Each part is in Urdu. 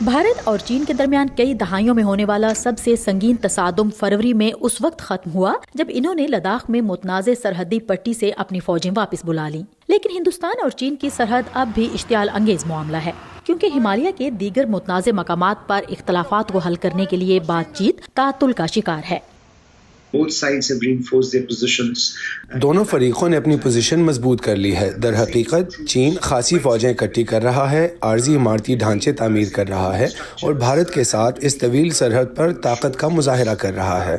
بھارت اور چین کے درمیان کئی دہائیوں میں ہونے والا سب سے سنگین تصادم فروری میں اس وقت ختم ہوا جب انہوں نے لداخ میں متنازع سرحدی پٹی سے اپنی فوجیں واپس بلا لیں. لیکن ہندوستان اور چین کی سرحد اب بھی اشتعال انگیز معاملہ ہے، کیونکہ ہمالیہ کے دیگر متنازع مقامات پر اختلافات کو حل کرنے کے لیے بات چیت تعطل کا شکار ہے. دونوں فریقوں نے اپنی پوزیشن مضبوط کر لی ہے. در حقیقت چین خاصی فوجیں اکٹھی کر رہا ہے، عارضی عمارتی ڈھانچے تعمیر کر رہا ہے اور بھارت کے ساتھ اس طویل سرحد پر طاقت کا مظاہرہ کر رہا ہے.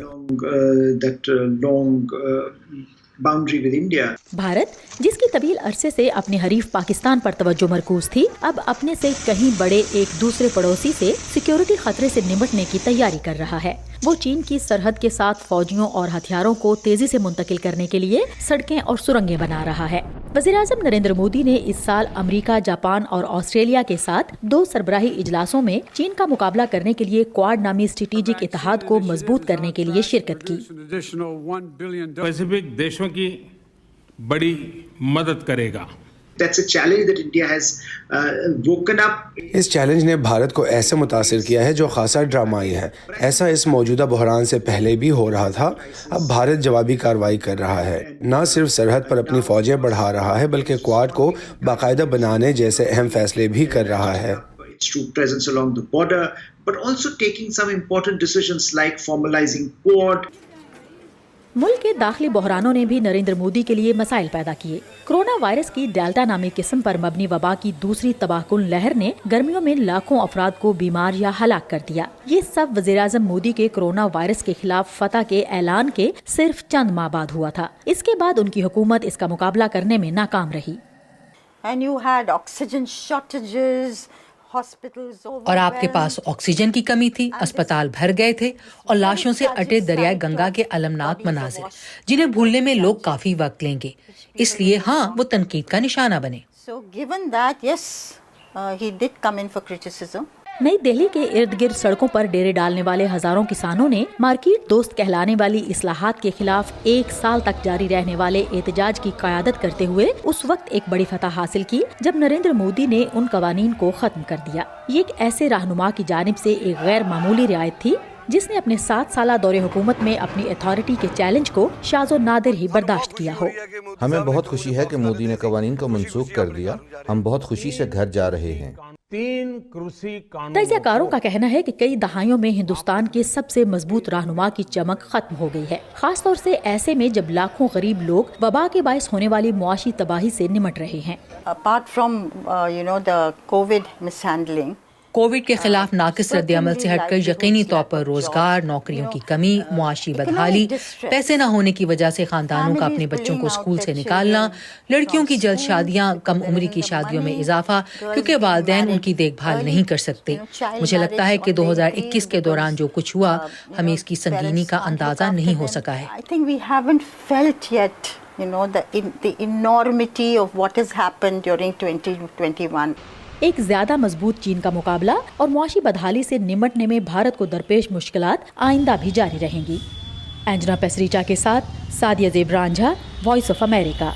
بھارت جس کی طویل عرصے سے اپنے حریف پاکستان پر توجہ مرکوز تھی، اب اپنے سے کہیں بڑے ایک دوسرے پڑوسی سے سیکیورٹی خطرے سے نمٹنے کی تیاری کر رہا ہے. وہ چین کی سرحد کے ساتھ فوجیوں اور ہتھیاروں کو تیزی سے منتقل کرنے کے لیے سڑکیں اور سرنگیں بنا رہا ہے. وزیراعظم نریندر مودی نے اس سال امریکہ، جاپان اور آسٹریلیا کے ساتھ 2 سربراہی اجلاسوں میں چین کا مقابلہ کرنے کے لیے کوآڈ نامی اسٹریٹجک اتحاد کو مضبوط کرنے کے لیے شرکت کی. پیسفک دیشوں کی بڑی مدد کرے گا. اس چیلنج نے بھارت کو ایسے متاثر کیا ہے جو خاصا ڈرامائی ہے. ایسا اس موجودہ بحران سے پہلے بھی ہو رہا تھا. اب بھارت جوابی کارروائی کر رہا ہے، نہ صرف سرحد پر اپنی فوجیں بڑھا رہا ہے بلکہ کوآڈ کو باقاعدہ بنانے جیسے اہم فیصلے بھی کر رہا ہے. ملک کے داخلی بحرانوں نے بھی نریندر مودی کے لیے مسائل پیدا کیے. کرونا وائرس کی ڈیلٹا نامی قسم پر مبنی وبا کی دوسری تباہ کن لہر نے گرمیوں میں لاکھوں افراد کو بیمار یا ہلاک کر دیا. یہ سب وزیراعظم مودی کے کرونا وائرس کے خلاف فتح کے اعلان کے صرف چند ماہ بعد ہوا تھا. اس کے بعد ان کی حکومت اس کا مقابلہ کرنے میں ناکام رہی. اور آپ کے پاس آکسیجن کی کمی تھی، اسپتال بھر گئے تھے اور لاشوں سے اٹے دریائے گنگا کے المناک مناظر جنہیں بھولنے میں لوگ کافی وقت لیں گے. اس لیے وہ تنقید کا نشانہ بنے. نئی دہلی کے ارد گرد سڑکوں پر ڈیرے ڈالنے والے ہزاروں کسانوں نے مارکیٹ دوست کہلانے والی اصلاحات کے خلاف 1 سال تک جاری رہنے والے احتجاج کی قیادت کرتے ہوئے اس وقت ایک بڑی فتح حاصل کی جب نریندر مودی نے ان قوانین کو ختم کر دیا. یہ ایک ایسے رہنما کی جانب سے ایک غیر معمولی رعایت تھی جس نے اپنے 7 سالہ دور حکومت میں اپنی اتھارٹی کے چیلنج کو شاذ و نادر ہی برداشت کیا ہو. ہمیں بہت خوشی ہے کہ مودی نے قوانین کو منسوخ کر دیا. ہم بہت خوشی سے گھر جا رہے ہیں. تجزیہ کاروں کا کہنا ہے کہ کئی دہائیوں میں ہندوستان کے سب سے مضبوط رہنما کی چمک ختم ہو گئی ہے، خاص طور سے ایسے میں جب لاکھوں غریب لوگ وبا کے باعث ہونے والی معاشی تباہی سے نمٹ رہے ہیں. Apart from the COVID mishandling, Covid کے خلاف ناقص رد عمل سے ہٹ کر یقینی طور پر روزگار، نوکریوں کی کمی، معاشی بدحالی، پیسے نہ ہونے کی وجہ سے خاندانوں کا اپنے بچوں کو اسکول سے نکالنا، لڑکیوں کی جلد شادیاں، کم عمری کی شادیوں میں اضافہ کیونکہ والدین ان کی دیکھ بھال نہیں کر سکتے. مجھے لگتا ہے کہ 2021 کے دوران جو کچھ ہوا ہمیں اس کی سنگینی کا اندازہ نہیں ہو سکا ہے. the enormity of what has happened during 2021. ایک زیادہ مضبوط چین کا مقابلہ اور معاشی بدحالی سے نمٹنے میں بھارت کو درپیش مشکلات آئندہ بھی جاری رہیں گی. اینجنا پیسریچا کے ساتھ سعدیہ زیب رانجھا، وائس آف امریکہ.